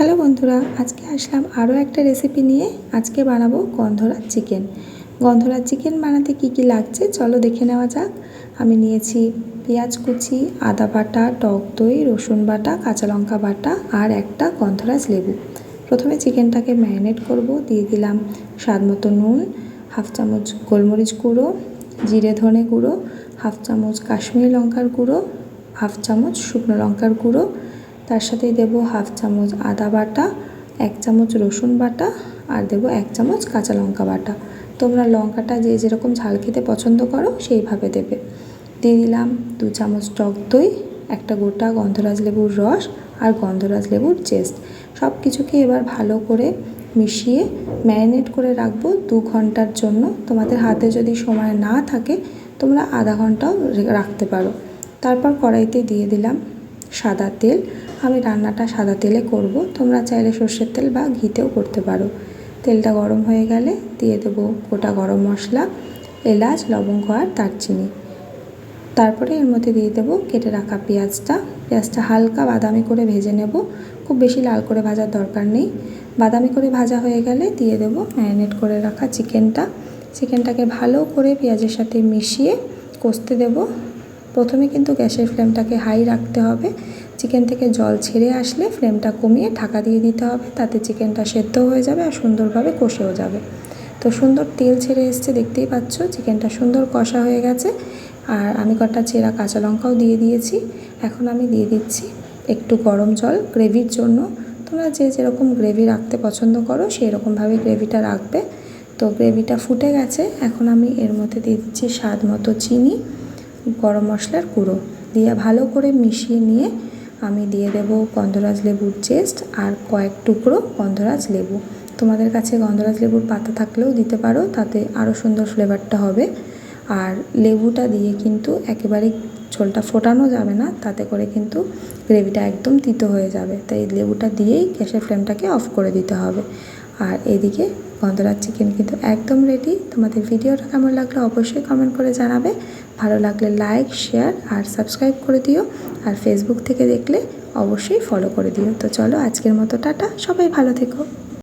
Hello বন্ধুরা, আজকে আসলাম আরও একটা রেসিপি নিয়ে। আজকে বানাবো গন্ধরাজ চিকেন। গন্ধরাজ চিকেন বানাতে কি কি লাগছে চলো দেখে নেওয়া যাক। আমি নিয়েছি পেঁয়াজ কুচি, আদা বাটা, টক দই, রসুন বাটা, কাঁচা লঙ্কা বাটা আর একটা গন্ধরাজ লেবু। প্রথমে চিকেনটাকে ম্যারিনেট করব। দিয়ে দিলাম স্বাদ মতো নুন, হাফ চামচ গোলমরিচ গুঁড়ো, জিরে ধনে গুঁড়ো, হাফ চামচ কাশ্মীরি লঙ্কার গুঁড়ো, হাফ চামচ শুকনো লঙ্কার গুঁড়ো, তার সাথে দেব হাফ চামচ আদা বাটা, 1 চামচ রসুন বাটা আর দেব 1 চামচ কাঁচা লঙ্কা বাটা। তোমরা লঙ্কাটা যে যেরকম ঝাল খেতে পছন্দ করো সেইভাবে দেবে। দিয়ে দিলাম 2 চামচ টক দই, একটা গোটা গন্ধরাজ লেবুর রস আর গন্ধরাজ লেবুর জেস্ট। সব কিছুকে এবার ভালো করে মিশিয়ে ম্যারিনেট করে রাখবো 2 ঘন্টার জন্য। তোমাদের হাতে যদি সময় না থাকে তোমরা আধা ঘন্টাও রাখতে পারো। তারপর কড়াইতে দিয়ে দিলাম সাদা তেল। আমি রান্নাটা সাদা তেলে করব, তোমরা চাইলে সর্ষের তেল বা ঘিতেও করতে পারো। তেলটা গরম হয়ে গেলে দিয়ে দেবো গোটা গরম মশলা, এলাচ, লবঙ্গ আর দারচিনি। তারপরে এর মধ্যে দিয়ে দেবো কেটে রাখা পেঁয়াজটা হালকা বাদামি করে ভেজে নেব, খুব বেশি লাল করে ভাজার দরকার নেই। বাদামি করে ভাজা হয়ে গেলে দিয়ে দেবো ম্যারিনেট করে রাখা চিকেনটাকে ভালো করে পেঁয়াজের সাথে মিশিয়ে কষতে দেব। প্রথমে কিন্তু গ্যাসের ফ্লেমটাকে হাই রাখতে হবে। চিকেন থেকে জল ছেড়ে আসলে ফ্লেমটা কমিয়ে ঢাকা দিয়ে দিতে হবে, তাতে চিকেনটা সেদ্ধ হয়ে যাবে আর সুন্দরভাবে কষেও যাবে। তো সুন্দর তেল ছেড়ে এসছে, দেখতেই পাচ্ছ চিকেনটা সুন্দর কষা হয়ে গেছে। আর আমি কটা চেরা কাঁচা লঙ্কাও দিয়ে দিয়েছি। এখন আমি দিয়ে দিচ্ছি একটু গরম জল গ্রেভির জন্য। তোমরা যে যেরকম গ্রেভি রাখতে পছন্দ করো সেই রকমভাবে গ্রেভিটা রাখবে। তো গ্রেভিটা ফুটে গেছে, এখন আমি এর মধ্যে দিয়ে দিচ্ছি স্বাদ মতো চিনি, গরম মশলার গুঁড়ো দিয়ে ভালো করে মিশিয়ে নিয়ে আমি দিয়ে দেবো গন্ধরাজ লেবুর জেস্ট আর কয়েক টুকরো গন্ধরাজ লেবু। তোমাদের কাছে গন্ধরাজ লেবুর পাতা থাকলেও দিতে পারো, তাতে আরও সুন্দর ফ্লেভারটা হবে। আর লেবুটা দিয়ে কিন্তু একেবারে ঝোলটা ফোটানো যাবে না, তাতে করে কিন্তু গ্রেভিটা একদম তিতো হয়ে যাবে। তাই লেবুটা দিয়েই গ্যাসের ফ্লেমটাকে অফ করে দিতে হবে। আর এদিকে গন্ধরাজ চিকেন কিন্তু একদম রেডি। তোমাদের ভিডিওটা কেমন লাগলো অবশ্যই কমেন্ট করে জানাবে। ভালো লাগলে লাইক, শেয়ার আর সাবস্ক্রাইব করে দিও। আর ফেসবুক থেকে দেখলে অবশ্যই ফলো করে দিও। তো চলো আজকের মতো টাটা, সবাই ভালো থেকো।